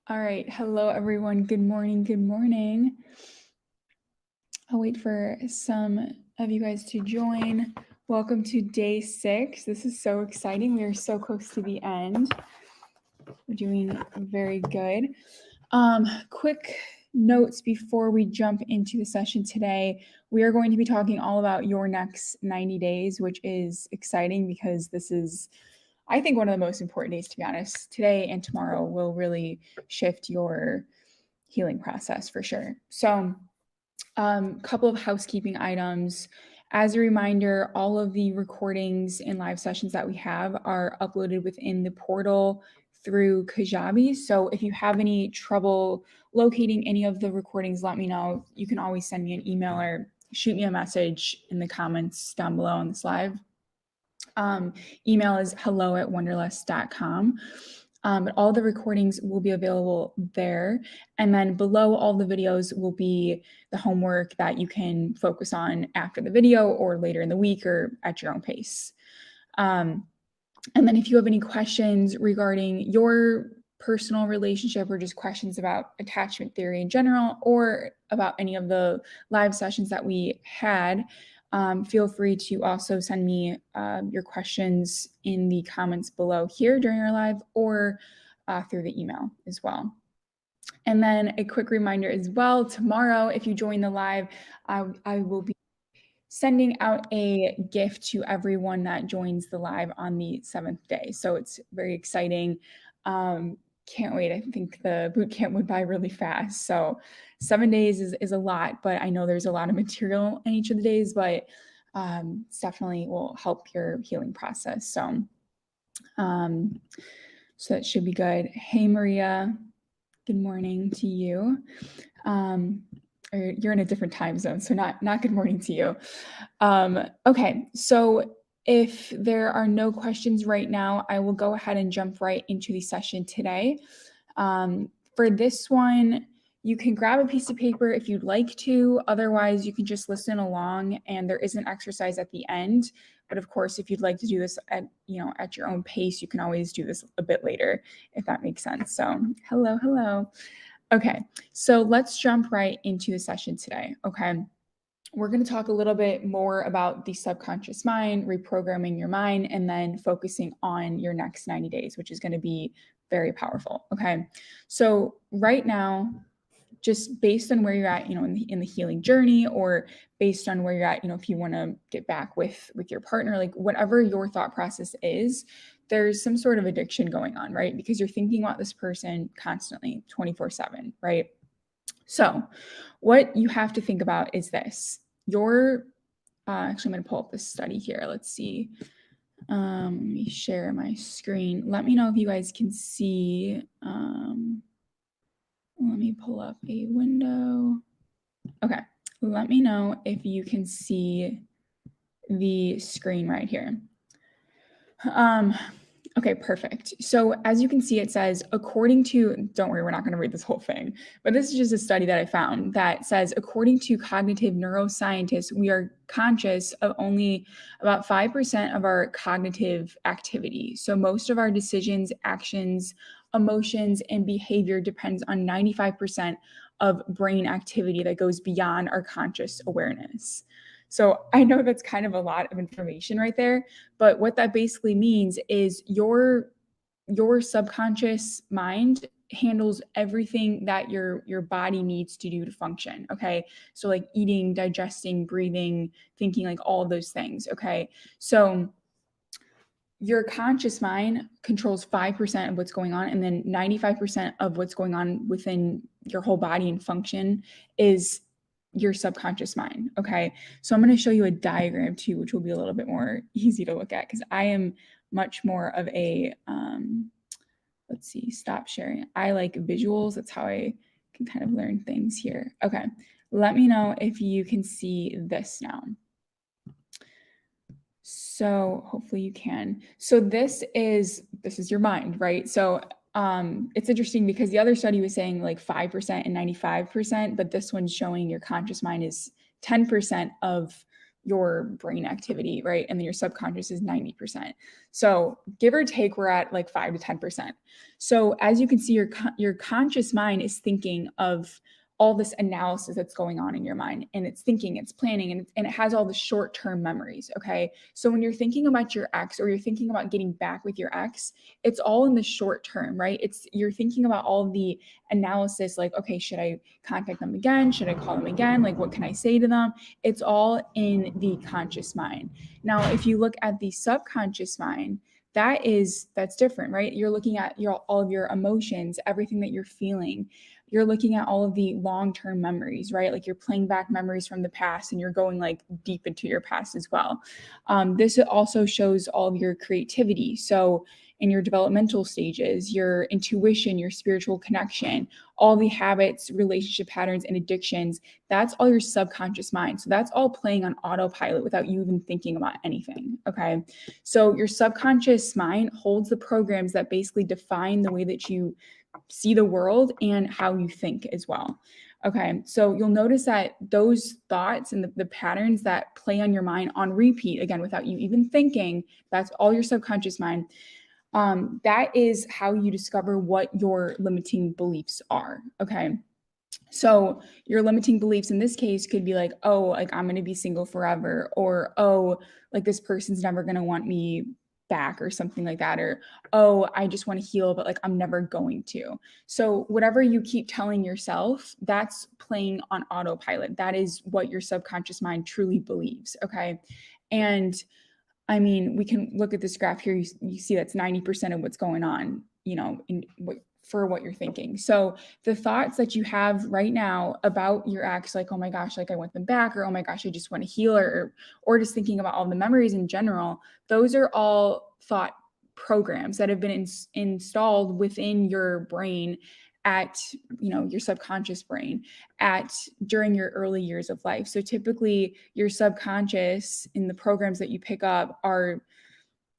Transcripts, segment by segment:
All right. Hello, everyone. Good morning. Good morning. I'll wait for some of you guys to join. Welcome to day 6. This is so exciting. We are so close to the end. We're doing very good. Quick notes before we jump into the session today. We are going to be talking all about your next 90 days, which is exciting because this is, I think, one of the most important days, to be honest. Today and tomorrow will really shift your healing process for sure. So, couple of housekeeping items. As a reminder, all of the recordings and live sessions that we have are uploaded within the portal through Kajabi. So if you have any trouble locating any of the recordings, let me know. You can always send me an email or shoot me a message in the comments down below on this live. Email is hello@wonderlust.com. But all the recordings will be available there. And then below all the videos will be the homework that you can focus on after the video or later in the week or at your own pace. And then if you have any questions regarding your personal relationship or just questions about attachment theory in general or about any of the live sessions that we had, feel free to also send me your questions in the comments below here during our live or through the email as well. And then a quick reminder as well, tomorrow, if you join the live, I will be sending out a gift to everyone that joins the live on the 7th day. So it's very exciting. Can't wait. I think the boot camp went by really fast. So 7 days is a lot, but I know there's a lot of material in each of the days, but it definitely will help your healing process. So that should be good. Hey, Maria, good morning to you. Or you're in a different time zone, so not good morning to you. Okay, so if there are no questions right now, I will go ahead and jump right into the session today. For this one, you can grab a piece of paper if you'd like to. Otherwise, you can just listen along, and there is an exercise at the end. But of course, if you'd like to do this at your own pace, you can always do this a bit later, if that makes sense. So hello. Okay, so let's jump right into the session today. Okay, we're going to talk a little bit more about the subconscious mind, reprogramming your mind, and then focusing on your next 90 days, which is going to be very powerful. Okay, so right now, just based on where you're at, in the healing journey, or based on where you're at, if you want to get back with your partner, like whatever your thought process is, there's some sort of addiction going on, right? Because you're thinking about this person constantly, 24/7, right? So what you have to think about is this. Actually, I'm going to pull up this study here. Let's see. Let me share my screen. Let me know if you guys can see. Let me pull up a window. Okay, let me know if you can see the screen right here. Okay, perfect. So as you can see, it says, don't worry, we're not going to read this whole thing, but this is just a study that I found that says, according to cognitive neuroscientists, we are conscious of only about 5% of our cognitive activity. So most of our decisions, actions, emotions, and behavior depends on 95% of brain activity that goes beyond our conscious awareness. So I know that's kind of a lot of information right there, but what that basically means is your subconscious mind handles everything that your body needs to do to function. Okay, so like eating, digesting, breathing, thinking, like all of those things. Okay, so your conscious mind controls 5% of what's going on, and then 95% of what's going on within your whole body and function is your subconscious mind. Okay, so I'm going to show you a diagram too, which will be a little bit more easy to look at because I am much more of a let's see, stop sharing. I like visuals. That's how I can kind of learn things here. Okay, let me know if you can see this now. So hopefully you can. So this is your mind, right? So it's interesting because the other study was saying like 5% and 95%, but this one's showing your conscious mind is 10% of your brain activity, right? And then your subconscious is 90%. So give or take, we're at like 5 to 10%. So as you can see, your conscious mind is thinking of all this analysis that's going on in your mind, and it's thinking, it's planning, and it has all the short-term memories. Okay. So when you're thinking about your ex, or you're thinking about getting back with your ex, it's all in the short term, right? You're thinking about all the analysis, like, okay, should I contact them again? Should I call them again? Like, what can I say to them? It's all in the conscious mind. Now, if you look at the subconscious mind, that's different, right? You're looking at all of your emotions, everything that you're feeling. You're looking at all of the long-term memories, right? Like you're playing back memories from the past, and you're going like deep into your past as well. This also shows all of your creativity. So in your developmental stages, your intuition, your spiritual connection, all the habits, relationship patterns, and addictions, that's all your subconscious mind. So that's all playing on autopilot without you even thinking about anything. Okay. So your subconscious mind holds the programs that basically define the way that you see the world and how you think as well. Okay, so you'll notice that those thoughts and the patterns that play on your mind on repeat, again, without you even thinking, that's all your subconscious mind. That is how you discover what your limiting beliefs are. Okay. So your limiting beliefs in this case could be like, oh, like I'm going to be single forever, or, oh, like this person's never going to want me back, or something like that, or, oh, I just want to heal, but like I'm never going to. So whatever you keep telling yourself, that's playing on autopilot. That is what your subconscious mind truly believes. Okay. And I mean, we can look at this graph here. You see that's 90% of what's going on, for what you're thinking. So the thoughts that you have right now about your ex, like, oh my gosh, like I want them back, or oh my gosh, I just want to heal, or just thinking about all the memories in general, those are all thought programs that have been installed within your brain at, your subconscious brain during your early years of life. So typically your subconscious in the programs that you pick up are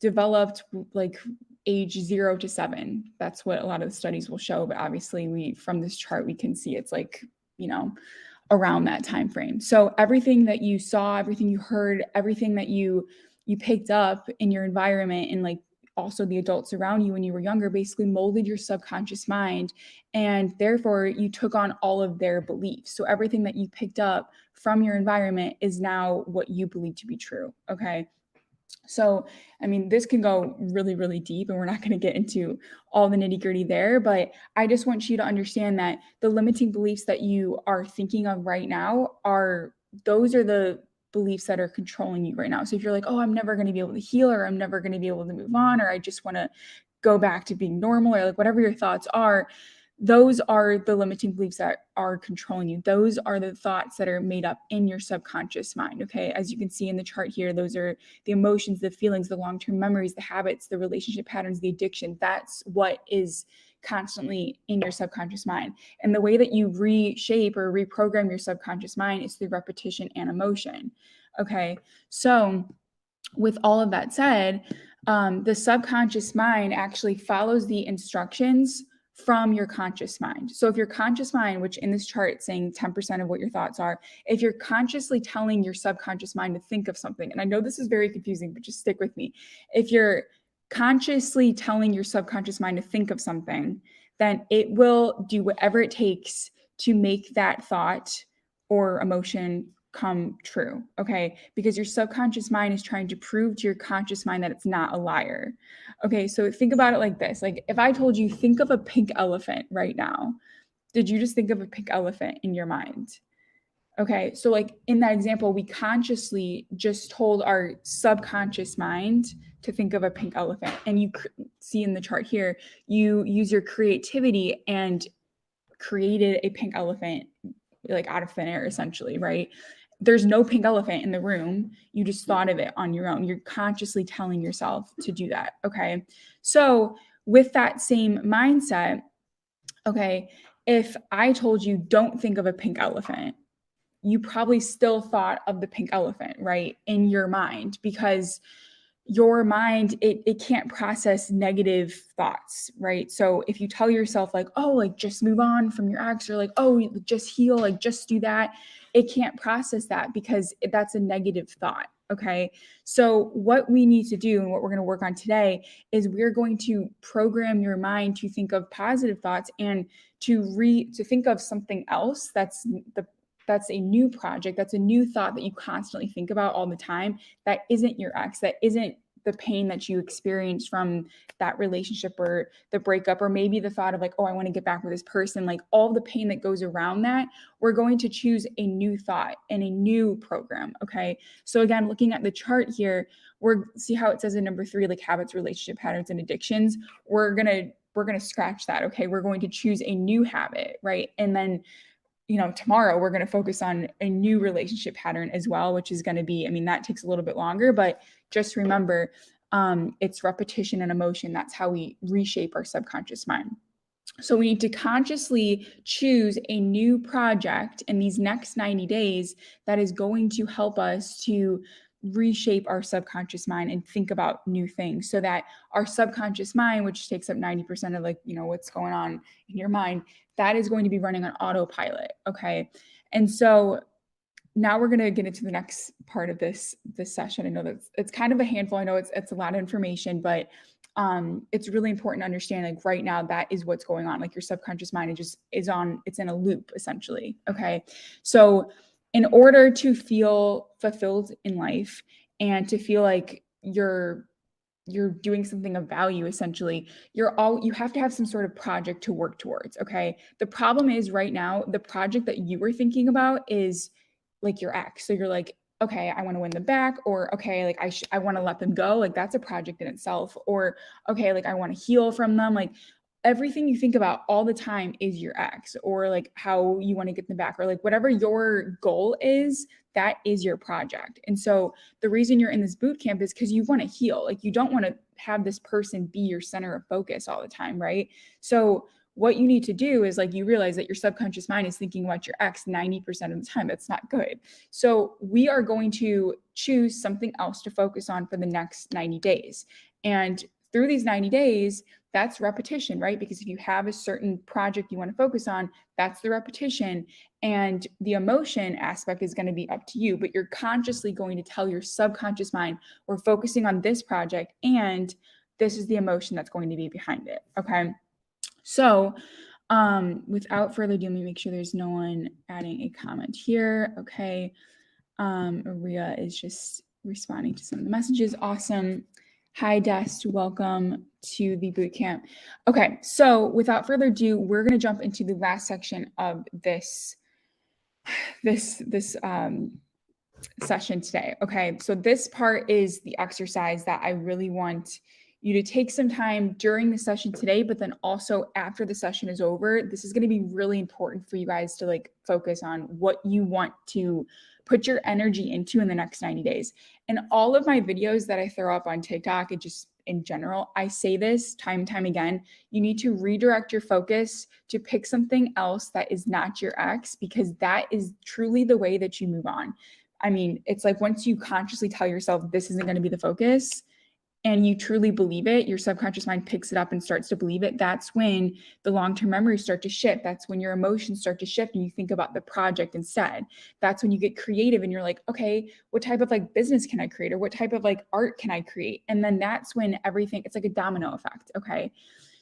developed like age 0 to 7. That's what a lot of the studies will show. But obviously from this chart, we can see it's like, around that time frame. So everything that you saw, everything you heard, everything that you picked up in your environment, and like also the adults around you when you were younger, basically molded your subconscious mind, and therefore you took on all of their beliefs. So everything that you picked up from your environment is now what you believe to be true. Okay. So, I mean, this can go really, really deep, and we're not going to get into all the nitty gritty there, but I just want you to understand that the limiting beliefs that you are thinking of right now those are the beliefs that are controlling you right now. So if you're like, oh, I'm never going to be able to heal, or I'm never going to be able to move on, or I just want to go back to being normal, or like whatever your thoughts are, those are the limiting beliefs that are controlling you. Those are the thoughts that are made up in your subconscious mind. Okay. As you can see in the chart here, those are the emotions, the feelings, the long-term memories, the habits, the relationship patterns, the addiction. That's what is constantly in your subconscious mind. And the way that you reshape or reprogram your subconscious mind is through repetition and emotion. Okay. So with all of that said, the subconscious mind actually follows the instructions from your conscious mind. So if your conscious mind, which in this chart saying 10% of what your thoughts are, if you're consciously telling your subconscious mind to think of something, and I know this is very confusing, but just stick with me. If you're consciously telling your subconscious mind to think of something, then it will do whatever it takes to make that thought or emotion come true. Okay. Because your subconscious mind is trying to prove to your conscious mind that it's not a liar. Okay. So think about it like this. Like if I told you, think of a pink elephant right now, did you just think of a pink elephant in your mind? Okay. So like in that example, we consciously just told our subconscious mind to think of a pink elephant. And you see in the chart here, you use your creativity and created a pink elephant like out of thin air, essentially, right? There's no pink elephant in the room. You just thought of it on your own. You're consciously telling yourself to do that. Okay. So with that same mindset, okay, if I told you don't think of a pink elephant, you probably still thought of the pink elephant, right? In your mind, because your mind, it can't process negative thoughts, right? So if you tell yourself like, oh, like just move on from your ex, or like, oh, just heal, like just do that, it can't process that because that's a negative thought. Okay. So what we need to do and what we're going to work on today is we're going to program your mind to think of positive thoughts and to think of something else that's a new project, that's a new thought that you constantly think about all the time, that isn't your ex, that isn't the pain that you experienced from that relationship or the breakup, or maybe the thought of like, oh, I want to get back with this person, like all the pain that goes around that. We're going to choose a new thought and a new program. Okay. So again, looking at the chart here, see how it says in number 3, like habits, relationship patterns, and addictions. We're going to scratch that. Okay. We're going to choose a new habit, right? And then tomorrow we're going to focus on a new relationship pattern as well, which is going to be, that takes a little bit longer, but just remember, it's repetition and emotion. That's how we reshape our subconscious mind. So we need to consciously choose a new project in these next 90 days that is going to help us to reshape our subconscious mind and think about new things, so that our subconscious mind, which takes up 90% of what's going on in your mind, that is going to be running on autopilot. Okay. And so now we're going to get into the next part of this session. I know that it's kind of a handful. I know it's a lot of information, but it's really important to understand, like right now, that is what's going on. Like your subconscious mind it's in a loop essentially. Okay. So in order to feel fulfilled in life and to feel like you're doing something of value, essentially, you have to have some sort of project to work towards. Okay. The problem is right now, the project that you were thinking about is like your ex. So you're like, okay, I want to win them back, or okay, like I want to let them go. Like that's a project in itself. Or okay, like I want to heal from them. Like everything you think about all the time is your ex, or like how you want to get them back, or like whatever your goal is, that is your project. And so the reason you're in this boot camp is because you want to heal. Like you don't want to have this person be your center of focus all the time, right? So what you need to do is, like, you realize that your subconscious mind is thinking about your ex 90% of the time. That's not good. So we are going to choose something else to focus on for the next 90 days. And through these 90 days, that's repetition, right? Because if you have a certain project you want to focus on, that's the repetition. And the emotion aspect is going to be up to you, but you're consciously going to tell your subconscious mind, we're focusing on this project and this is the emotion that's going to be behind it. Okay. So without further ado, let me make sure there's no one adding a comment here. Okay. Maria is just responding to some of the messages. Awesome. Hi, Dest. Welcome to the bootcamp. Okay. So without further ado, we're going to jump into the last section of this session today. Okay. So this part is the exercise that I really want you to take some time during the session today, but then also after the session is over. This is going to be really important for you guys to like focus on what you want to put your energy into in the next 90 days. And all of my videos that I throw up on TikTok and just in general, I say this time and time again, you need to redirect your focus to pick something else that is not your ex, because that is truly the way that you move on. It's like once you consciously tell yourself this isn't going to be the focus, and you truly believe it, your subconscious mind picks it up and starts to believe it. That's when the long-term memories start to shift. That's when your emotions start to shift and you think about the project instead. That's when you get creative and you're like, okay, what type of like business can I create? Or what type of like art can I create? And then that's when everything, it's like a domino effect. Okay.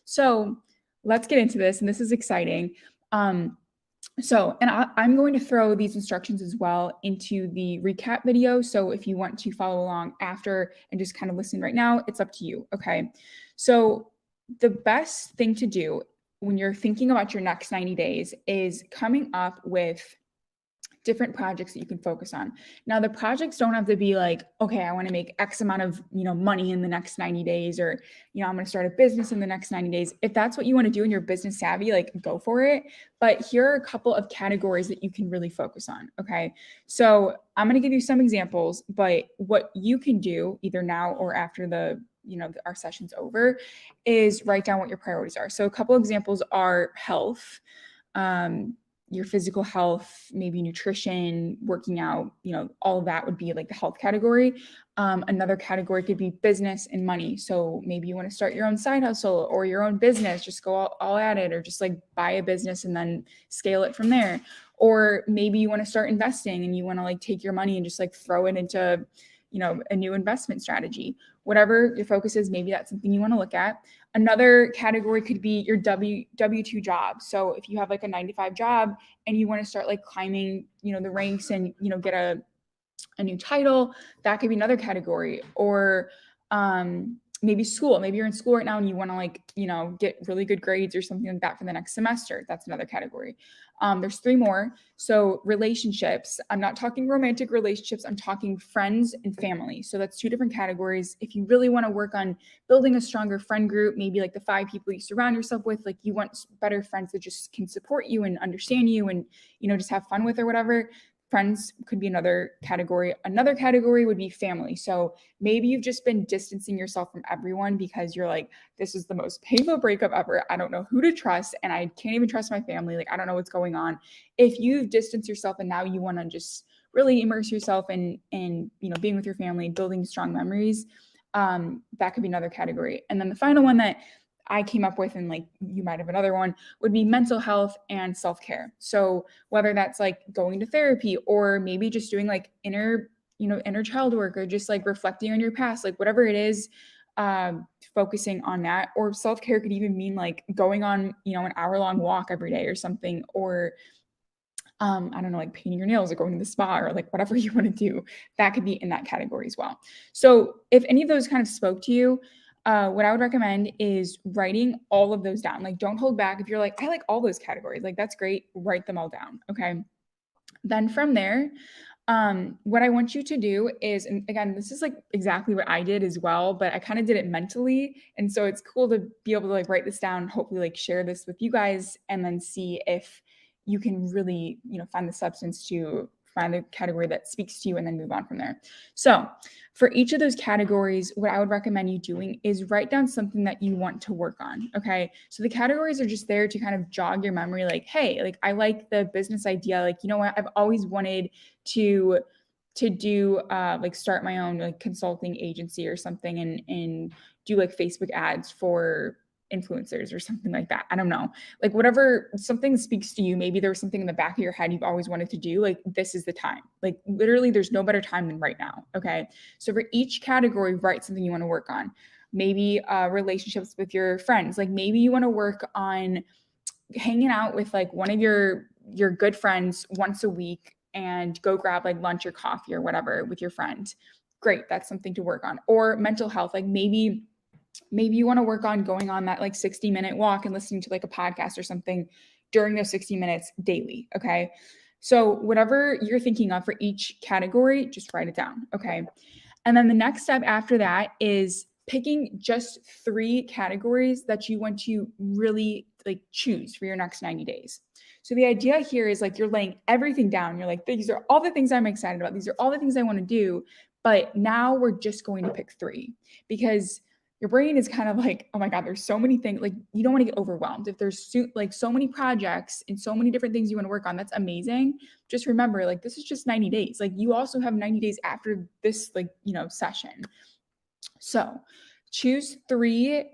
So let's get into this. And this is exciting. I'm going to throw these instructions as well into the recap video. So if you want to follow along after and just kind of listen right now, it's up to you. Okay. So the best thing to do when you're thinking about your next 90 days is coming up with different projects that you can focus on. Now, the projects don't have to be like, okay, I want to make X amount of, money in the next 90 days, or, I'm going to start a business in the next 90 days. If that's what you want to do and you're business savvy, like go for it. But here are a couple of categories that you can really focus on. Okay. So I'm going to give you some examples, but what you can do either now or after our session's over is write down what your priorities are. So a couple examples are health, your physical health, maybe nutrition, working out, all of that would be like the health category. Another category could be business and money. So maybe you want to start your own side hustle or your own business, just go all at it, or just like buy a business and then scale it from there. Or maybe you want to start investing and you want to like take your money and just like throw it into, a new investment strategy. Whatever your focus is, maybe that's something you want to look at. Another category could be your W-2 job. So if you have like a 9 to 5 job and you want to start like climbing, the ranks and, get a new title, that could be another category. Or maybe school. Maybe you're in school right now and you want to like, get really good grades or something like that for the next semester. That's another category. There's 3 more. So relationships. I'm not talking romantic relationships. I'm talking friends and family. So that's 2 different categories. If you really want to work on building a stronger friend group, maybe like the 5 people you surround yourself with, like you want better friends that just can support you and understand you and, just have fun with or whatever. Friends could be another category. Another category would be family. So maybe you've just been distancing yourself from everyone because you're like, this is the most painful breakup ever. I don't know who to trust and I can't even trust my family. Like, I don't know what's going on. If you've distanced yourself and now you want to just really immerse yourself in being with your family, building strong memories, that could be another category. And then the final one that I came up with, and like you might have another one, would be mental health and self-care. So whether that's like going to therapy or maybe just doing like inner child work or just like reflecting on your past, like whatever it is, focusing on that. Or self-care could even mean like going on, an hour-long walk every day or something, or I don't know, like painting your nails or going to the spa or like whatever you want to do, that could be in that category as well. So if any of those kind of spoke to you, what I would recommend is writing all of those down. Like, don't hold back. If you're like, I like all those categories, like that's great, write them all down. Okay. Then from there, what I want you to do is, and again, this is like exactly what I did as well, but I kind of did it mentally. And so it's cool to be able to like write this down, hopefully like share this with you guys and then see if you can really, find the substance to find the category that speaks to you and then move on from there. So for each of those categories, what I would recommend you doing is write down something that you want to work on. Okay. So the categories are just there to kind of jog your memory. Like, hey, like I like the business idea. Like, you know what? I've always wanted to do like start my own like consulting agency or something and do like Facebook ads for influencers or something like that. I don't know. Like whatever something speaks to you, maybe there was something in the back of your head you've always wanted to do, like this is the time. Like literally there's no better time than right now. Okay. So for each category, write something you want to work on. Maybe relationships with your friends. Like maybe you want to work on hanging out with like one of your good friends once a week and go grab like lunch or coffee or whatever with your friend. Great. That's something to work on. Or mental health. Like maybe you want to work on going on that like 60-minute walk and listening to like a podcast or something during those 60 minutes daily. Okay. So whatever you're thinking of for each category, just write it down. Okay. And then the next step after that is picking just 3 categories that you want to really like choose for your next 90 days. So the idea here is like you're laying everything down. You're like, these are all the things I'm excited about. These are all the things I want to do. But now we're just going to pick 3 because your brain is kind of like, oh my God, there's so many things. Like you don't want to get overwhelmed. If there's like so many projects and so many different things you want to work on, that's amazing. Just remember, like, this is just 90 days. Like you also have 90 days after this, like, session. So choose 3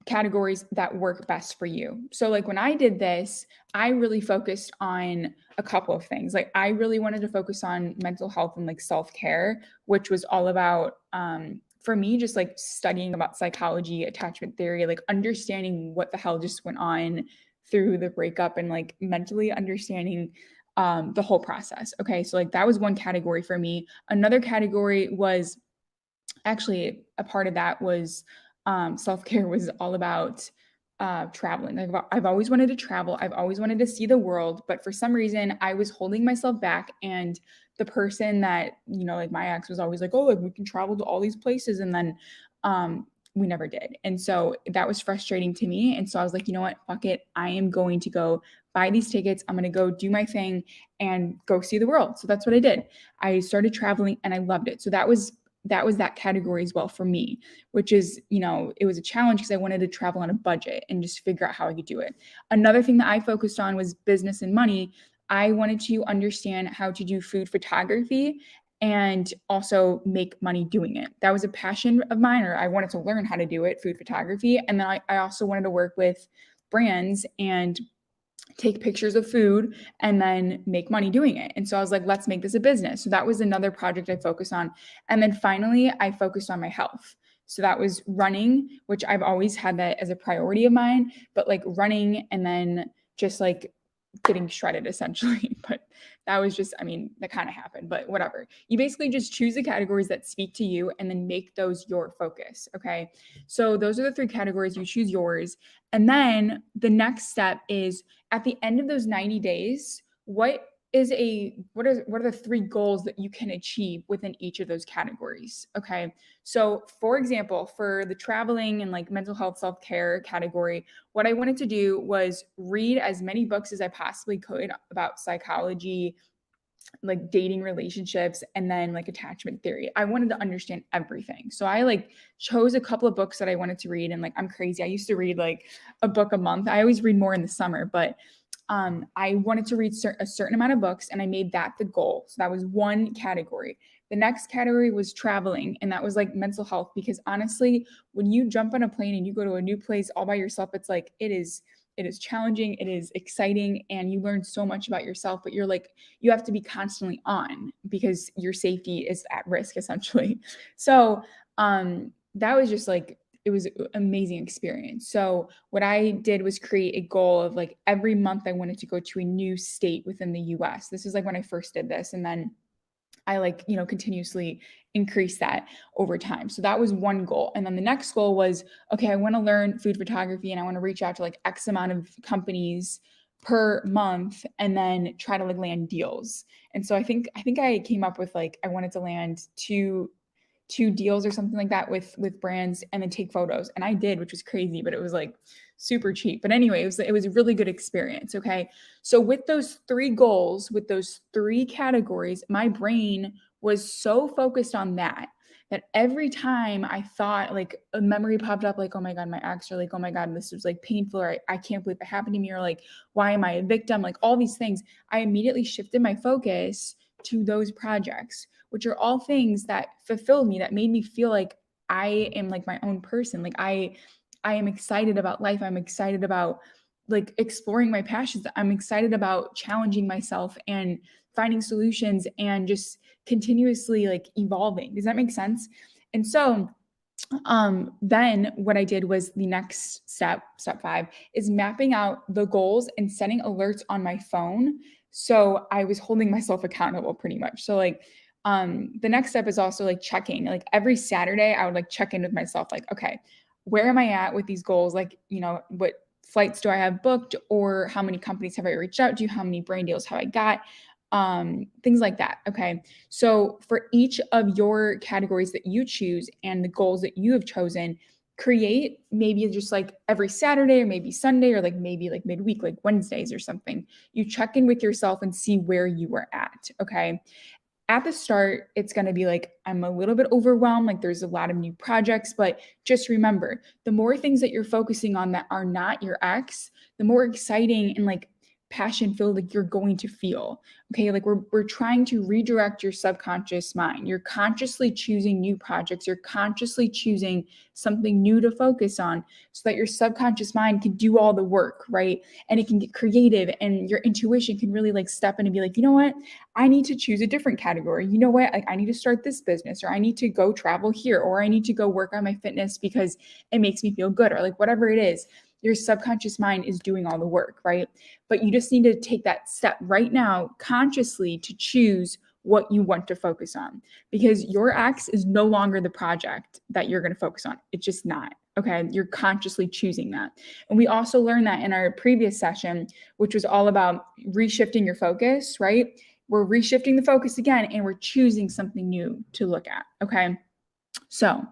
categories that work best for you. So like when I did this, I really focused on a couple of things. Like I really wanted to focus on mental health and like self-care, which was all about, for me, just like studying about psychology, attachment theory, like understanding what the hell just went on through the breakup and like mentally understanding the whole process. Okay. So like that was one category for me. Another category was actually a part of that was self-care was all about traveling. Like I've always wanted to travel. I've always wanted to see the world, but for some reason I was holding myself back. And the person that, like my ex was always like, oh, like we can travel to all these places. And then we never did. And so that was frustrating to me. And so I was like, you know what, fuck it. I am going to go buy these tickets. I'm going to go do my thing and go see the world. So that's what I did. I started traveling and I loved it. So that was that was that category as well for me, which is, it was a challenge because I wanted to travel on a budget and just figure out how I could do it. Another thing that I focused on was business and money. I wanted to understand how to do food photography and also make money doing it. That was a passion of mine, or I wanted to learn how to do it, food photography. And then I also wanted to work with brands and take pictures of food and then make money doing it. And so I was like, let's make this a business. So that was another project I focused on. And then finally, I focused on my health. So that was running, which I've always had that as a priority of mine, but like running and then just like getting shredded essentially. But that was just, that kind of happened, but whatever. You basically just choose the categories that speak to you and then make those your focus. Okay. So those are the 3 categories. You choose yours. And then the next step is at the end of those 90 days, what are the 3 goals that you can achieve within each of those categories? Okay. So for example, for the traveling and like mental health, self-care category, what I wanted to do was read as many books as I possibly could about psychology, like dating, relationships, and then like attachment theory. I wanted to understand everything. So I like chose a couple of books that I wanted to read. And like, I'm crazy. I used to read like a book a month. I always read more in the summer, but I wanted to read a certain amount of books, and I made that the goal. So that was one category. The next category was traveling, and that was like mental health, because honestly, when you jump on a plane and you go to a new place all by yourself, it's like, it is challenging, it is exciting, and you learn so much about yourself, but you have to be constantly on because your safety is at risk essentially. So that was just like, it was an amazing experience. So what I did was create a goal of like every month I wanted to go to a new state within the US. This is like when I first did this. And then I continuously increase that over time. So that was one goal. And then the next goal was, okay, I want to learn food photography and I want to reach out to like X amount of companies per month and then try to like land deals. And so I think I came up with like, I wanted to land two deals or something like that with brands and then take photos. And I did, which was crazy, but it was like super cheap. But anyway, it was a really good experience. Okay. So with those 3 goals, with those 3 categories, my brain was so focused on that every time I thought like a memory popped up, like, oh my God, my ex, or like, oh my God, this was like painful, or I can't believe it happened to me, or like, why am I a victim? Like all these things, I immediately shifted my focus to those projects, which are all things that fulfilled me, that made me feel like I am like my own person. Like I am excited about life. I'm excited about like exploring my passions. I'm excited about challenging myself and finding solutions and just continuously like evolving. Does that make sense? And so then what I did was the next step 5, is mapping out the goals and setting alerts on my phone. So I was holding myself accountable pretty much. So like, the next step is also like checking, like every Saturday I would like check in with myself, like, okay, where am I at with these goals? Like, what flights do I have booked, or how many companies have I reached out to? How many brand deals have I got? Things like that. Okay. So for each of your categories that you choose and the goals that you have chosen, create maybe just like every Saturday or maybe Sunday or like maybe like midweek, like Wednesdays or something. You check in with yourself and see where you are at. Okay. At the start, it's going to be like, I'm a little bit overwhelmed. Like there's a lot of new projects, but just remember, the more things that you're focusing on that are not your ex, the more exciting and like passion filled like you're going to feel. Okay. Like we're trying to redirect your subconscious mind. You're consciously choosing new projects. You're consciously choosing something new to focus on so that your subconscious mind can do all the work, right? And it can get creative, and your intuition can really like step in and be like, you know what? I need to choose a different category. You know what? Like I need to start this business, or I need to go travel here, or I need to go work on my fitness because it makes me feel good, or like whatever it is. Your subconscious mind is doing all the work, right? But you just need to take that step right now consciously to choose what you want to focus on, because your ex is no longer the project that you're going to focus on. It's just not. Okay. You're consciously choosing that. And we also learned that in our previous session, which was all about reshifting your focus, right? We're reshifting the focus again, and we're choosing something new to look at. Okay. So,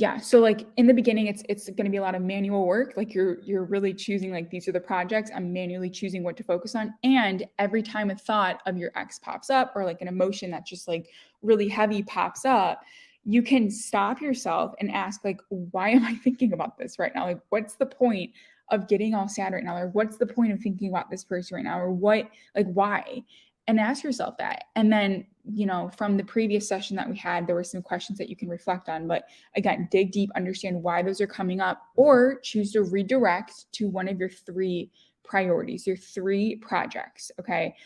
Yeah. So like in the beginning, it's going to be a lot of manual work. Like you're really choosing like these are the projects. I'm manually choosing what to focus on. And every time a thought of your ex pops up or like an emotion that's just like really heavy pops up, you can stop yourself and ask like, why am I thinking about this right now? Like, what's the point of getting all sad right now? Or what's the point of thinking about this person right now? Or what, like, why? And ask yourself that. And then, you know, from the previous session that we had, there were some questions that you can reflect on, but again, dig deep, understand why those are coming up, or choose to redirect to one of your 3 priorities, your 3 projects. Okay.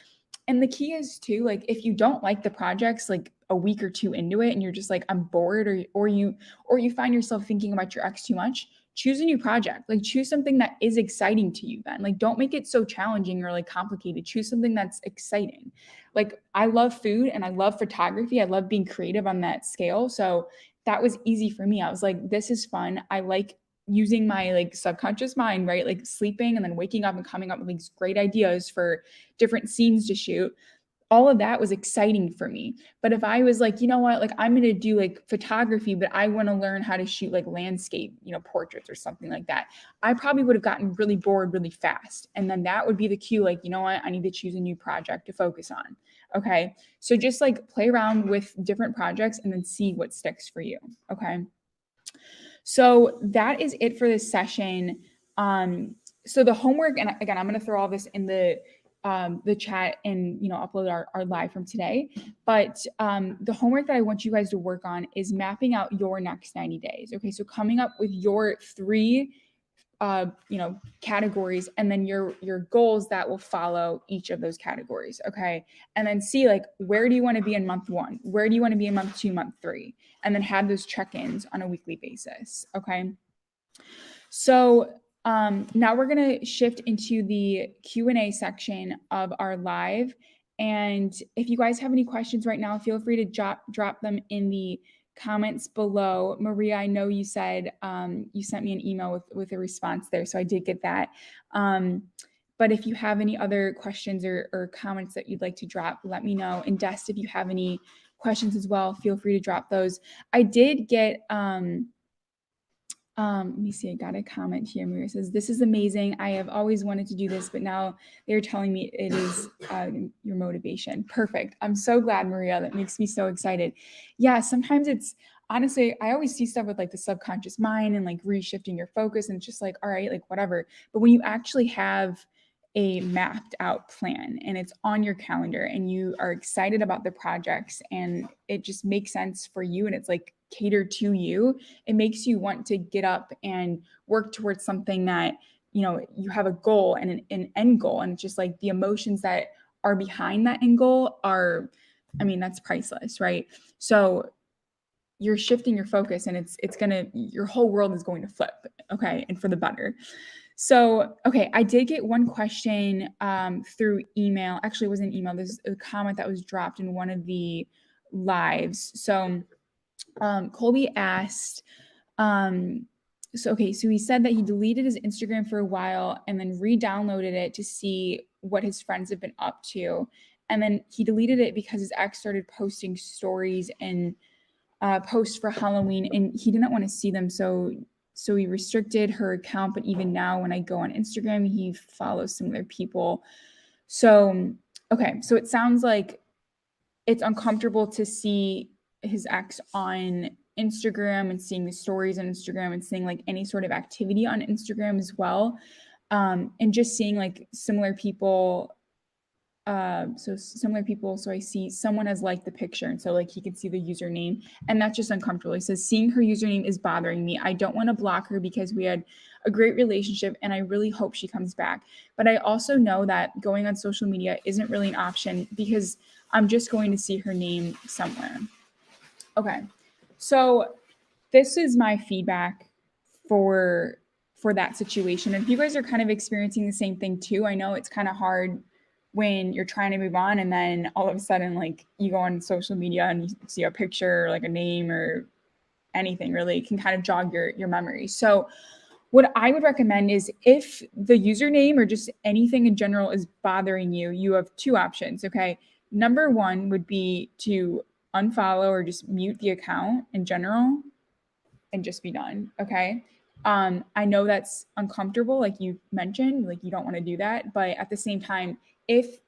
And the key is too, like if you don't like the projects like a week or 2 into it and you're just like, I'm bored, or you find yourself thinking about your ex too much, choose a new project. Like choose something that is exciting to you then. Like don't make it so challenging or like complicated. Choose something that's exciting. Like I love food and I love photography. I love being creative on that scale. So that was easy for me. I was like, this is fun. I like using my like subconscious mind, right? Like sleeping and then waking up and coming up with these great ideas for different scenes to shoot. All of that was exciting for me. But if I was like, you know what, like I'm going to do like photography, but I want to learn how to shoot like landscape, you know, portraits or something like that, I probably would have gotten really bored really fast. And then that would be the cue, like, you know what, I need to choose a new project to focus on. Okay. So just like play around with different projects and then see what sticks for you. Okay. So that is it for this session. So the homework, and again, I'm going to throw all this in the chat and, you know, upload our live from today. But the homework that I want you guys to work on is mapping out your next 90 days. Okay. So coming up with your 3 you know, categories, and then your goals that will follow each of those categories. Okay. And then see like, where do you want to be in month 1? Where do you want to be in month 2, month 3? And then have those check-ins on a weekly basis. Okay. So now we're going to shift into the Q&A section of our live. And if you guys have any questions right now, feel free to drop them in the comments below. Maria, I know you said you sent me an email with a response there, so I did get that. But if you have any other questions or comments that you'd like to drop, let me know. And Dest, if you have any questions as well, feel free to drop those. I did get let me see. I got a comment here. Maria says, "This is amazing. I have always wanted to do this, but now they're telling me it is your motivation." Perfect. I'm so glad, Maria. That makes me so excited. Yeah, sometimes it's honestly, I always see stuff with like the subconscious mind and like reshifting your focus, and it's just like, all right, like whatever. But when you actually have a mapped out plan and it's on your calendar and you are excited about the projects and it just makes sense for you and it's like catered to you, it makes you want to get up and work towards something that, you know, you have a goal and an end goal. And it's just like the emotions that are behind that end goal are, I mean, that's priceless, right? So you're shifting your focus and it's gonna, your whole world is going to flip, okay, and for the better. So, okay, I did get one question through email. Actually, it wasn't an email. There's a comment that was dropped in one of the lives. So Colby asked, so he said that he deleted his Instagram for a while and then re-downloaded it to see what his friends have been up to. And then he deleted it because his ex started posting stories and posts for Halloween and he didn't want to see them. So he restricted her account, but even now when I go on Instagram, he follows similar people. So, okay, so it sounds like it's uncomfortable to see his ex on Instagram and seeing the stories on Instagram and seeing like any sort of activity on Instagram as well. And just seeing like similar people. So I see someone has liked the picture, and so like he could see the username, and that's just uncomfortable. He says, seeing her username is bothering me. I don't want to block her because we had a great relationship and I really hope she comes back. But I also know that going on social media isn't really an option because I'm just going to see her name somewhere. Okay. So this is my feedback for that situation. And if you guys are kind of experiencing the same thing too, I know it's kind of hard when you're trying to move on and then all of a sudden like you go on social media and you see a picture or like a name or anything really, it can kind of jog your memory. So what I would recommend is if the username or just anything in general is bothering you, you have 2 options. Okay. Number 1 would be to unfollow or just mute the account in general. and just be done. Okay. I know that's uncomfortable, like you mentioned, like you don't want to do that, but at the same time, if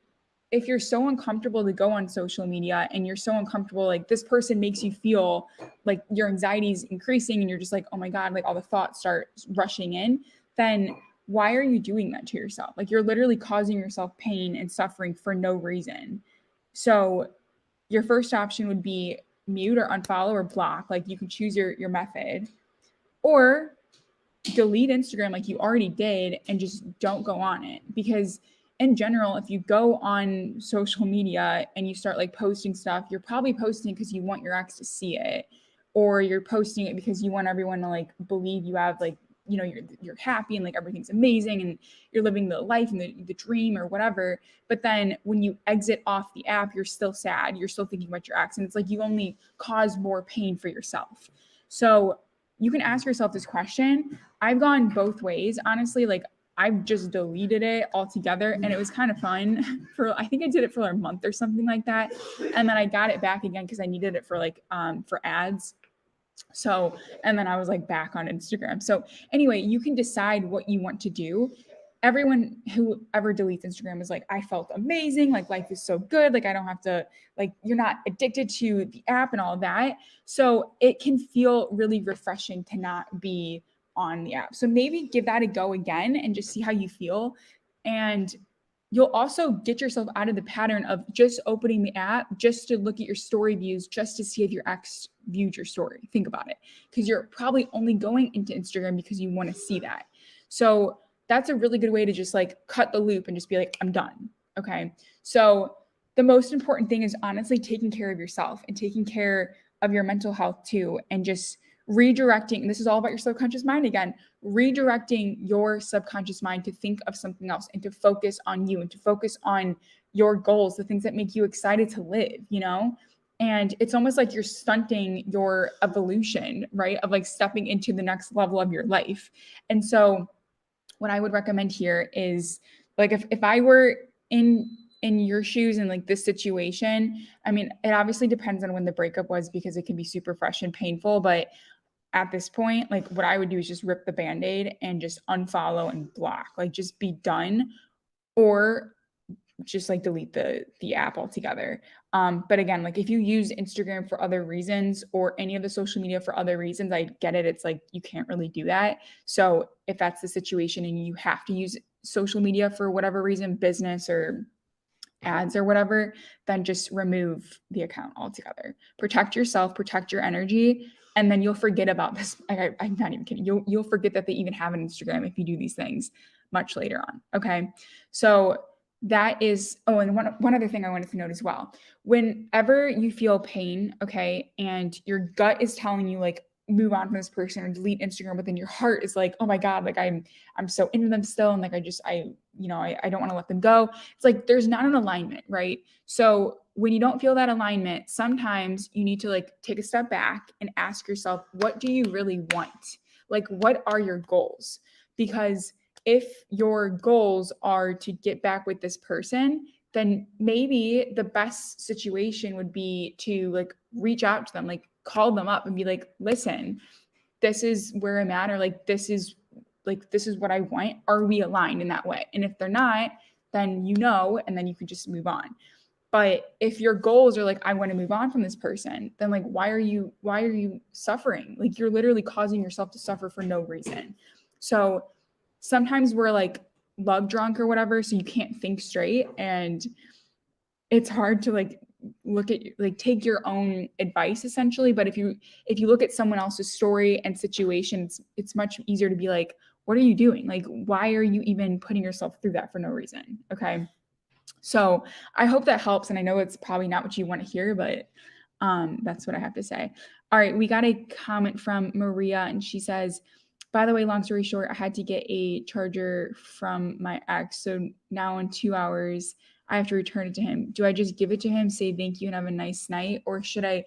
you're so uncomfortable to go on social media and you're so uncomfortable, like this person makes you feel like your anxiety is increasing and you're just like, oh my God, like all the thoughts start rushing in, then why are you doing that to yourself? Like you're literally causing yourself pain and suffering for no reason. So your first option would be mute or unfollow or block. Like you can choose your method, or delete Instagram like you already did and just don't go on it. Because in general, if you go on social media and you start like posting stuff, you're probably posting because you want your ex to see it, or you're posting it because you want everyone to like believe you have like, you know, you're happy and like everything's amazing and you're living the life and the dream or whatever. But then when you exit off the app, you're still sad, you're still thinking about your ex, and it's like you only cause more pain for yourself. So you can ask yourself this question. I've gone both ways, honestly. Like I've just deleted it altogether, and it was kind of fun for, I think I did it for a month or something like that. And then I got it back again because I needed it for like for ads. So, and then I was like back on Instagram. So anyway, you can decide what you want to do. Everyone who ever deletes Instagram is like, I felt amazing. Like life is so good. Like I don't have to, like, you're not addicted to the app and all that. So it can feel really refreshing to not be on the app. So maybe give that a go again and just see how you feel. And you'll also get yourself out of the pattern of just opening the app just to look at your story views, just to see if your ex viewed your story. Think about it, because you're probably only going into Instagram because you want to see that. So that's a really good way to just like cut the loop and just be like, I'm done. Okay. So the most important thing is honestly taking care of yourself and taking care of your mental health too, and just redirecting. And this is all about your subconscious mind again, redirecting your subconscious mind to think of something else and to focus on you and to focus on your goals, the things that make you excited to live, you know? And it's almost like you're stunting your evolution, right? Of like stepping into the next level of your life. And so what I would recommend here is like if I were in your shoes in like this situation, I mean, it obviously depends on when the breakup was because it can be super fresh and painful, but at this point, like what I would do is just rip the band-aid and just unfollow and block, like just be done, or just like delete the app altogether. But again, like if you use Instagram for other reasons or any of the social media for other reasons, I get it. It's like you can't really do that. So if that's the situation and you have to use social media for whatever reason, business or ads or whatever, then just remove the account altogether. Protect yourself, protect your energy, and then you'll forget about this. I'm not even kidding. You'll forget that they even have an Instagram if you do these things much later on. Okay, so that is. Oh, and one other thing I wanted to note as well. Whenever you feel pain, okay, and your gut is telling you like move on from this person or delete Instagram, but then your heart is like, oh my God, like I'm so into them still, and like I don't want to let them go. It's like there's not an alignment, right? So when you don't feel that alignment, sometimes you need to like take a step back and ask yourself, what do you really want? Like, what are your goals? Because if your goals are to get back with this person, then maybe the best situation would be to like reach out to them, like call them up and be like, listen, this is where I'm at, or like this is what I want. Are we aligned in that way? And if they're not, then you know, and then you can just move on. But if your goals are like, I want to move on from this person, then like why are you suffering? Like you're literally causing yourself to suffer for no reason. So sometimes we're like love drunk or whatever, so you can't think straight, and it's hard to like look at like take your own advice essentially. But if you look at someone else's story and situations, it's much easier to be like, what are you doing? Like why are you even putting yourself through that for no reason? Okay, so I hope that helps, and I know it's probably not what you want to hear, but that's what I have to say. All right, we got a comment from Maria, and she says, by the way, long story short, I had to get a charger from my ex, so now in 2 hours I have to return it to him. Do I just give it to him, say thank you and have a nice night, or should I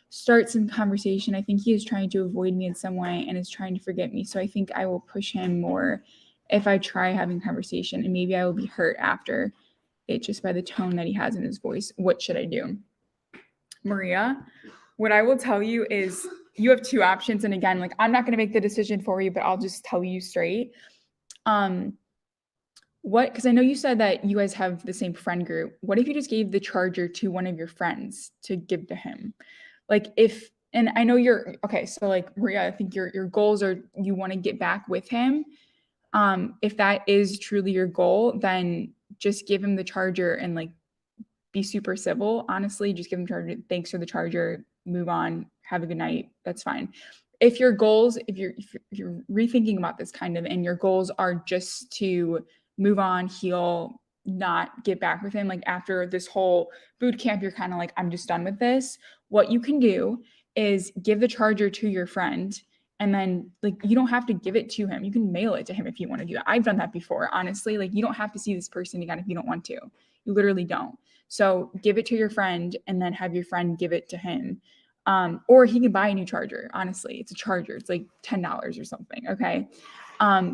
start some conversation? I think he is trying to avoid me in some way and is trying to forget me, so I think I will push him more if I try having conversation, and maybe I will be hurt after it just by the tone that he has in his voice. What should I do? Maria, what I will tell you is you have two options. And again, like, I'm not going to make the decision for you, but I'll just tell you straight. Because I know you said that you guys have the same friend group. What if you just gave the charger to one of your friends to give to him? Like, and I know okay, so like, Maria, I think your goals are you want to get back with him. If that is truly your goal, then just give him the charger and like be super civil. Honestly, just give him charger. Thanks for the charger. Move on. Have a good night. That's fine. If your goals, if you're rethinking about this kind of, and your goals are just to move on, heal, not get back with him, like after this whole boot camp, you're kind of like, I'm just done with this. What you can do is give the charger to your friend, and then like you don't have to give it to him. You can mail it to him if you want to do that. I've done that before, honestly. Like, you don't have to see this person again if you don't want to. You literally don't. So give it to your friend and then have your friend give it to him. Or he can buy a new charger. Honestly, it's a charger. It's like $10 or something. Okay.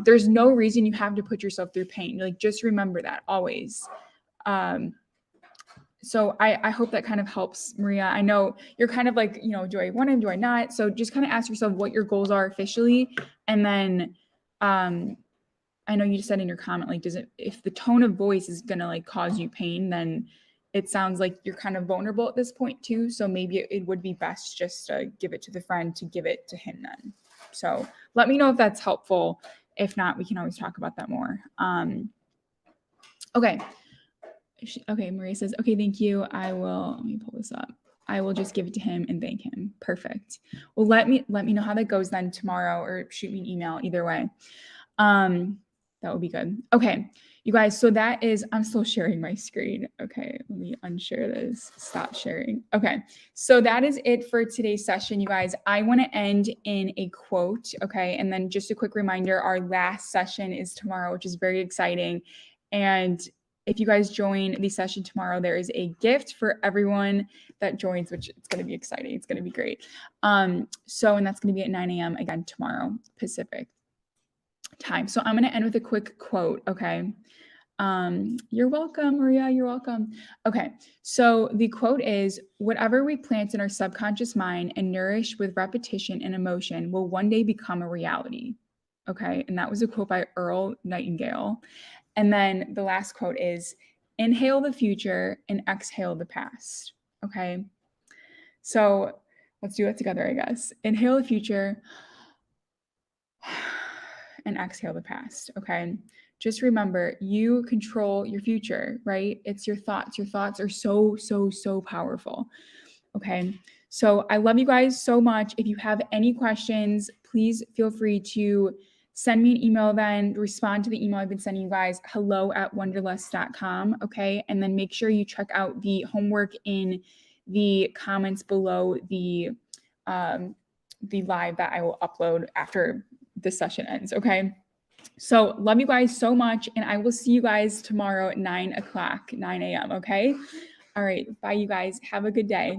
There's no reason you have to put yourself through pain. Like, just remember that always. So I hope that kind of helps, Maria. I know you're kind of like, do I want him? Do I not? So just kind of ask yourself what your goals are officially. And then, I know you just said in your comment, like, if the tone of voice is going to like cause you pain, then it sounds like you're kind of vulnerable at this point too. So maybe it would be best just to give it to the friend to give it to him then. So let me know if that's helpful. If not, we can always talk about that more. Okay. Okay. Maria says, okay, thank you. Let me pull this up. I will just give it to him and thank him. Perfect. Well, let me know how that goes then tomorrow, or shoot me an email, either way. That would be good. Okay, you guys, so that is, I'm still sharing my screen. Okay, let me unshare this. Stop sharing. Okay, so that is it for today's session, you guys. I want to end in a quote, okay? And then just a quick reminder, our last session is tomorrow, which is very exciting. And if you guys join the session tomorrow, there is a gift for everyone that joins, which it's going to be exciting. It's going to be great. And that's going to be at 9 a.m. again tomorrow, Pacific time. So I'm going to end with a quick quote. Okay. You're welcome, Maria. You're welcome. Okay. So the quote is, whatever we plant in our subconscious mind and nourish with repetition and emotion will one day become a reality. Okay. And that was a quote by Earl Nightingale. And then the last quote is, inhale the future and exhale the past. Okay. So let's do it together, I guess. Inhale the future and exhale the past. Okay. Just remember, you control your future, right? It's your thoughts. Your thoughts are so, so, so powerful. Okay. So I love you guys so much. If you have any questions, please feel free to send me an email, then respond to the email I've been sending you guys, hello@wonderlust.com. Okay. And then make sure you check out the homework in the comments below the live that I will upload after the session ends. Okay. So love you guys so much. And I will see you guys tomorrow at 9 a.m. Okay. All right. Bye, you guys. Have a good day.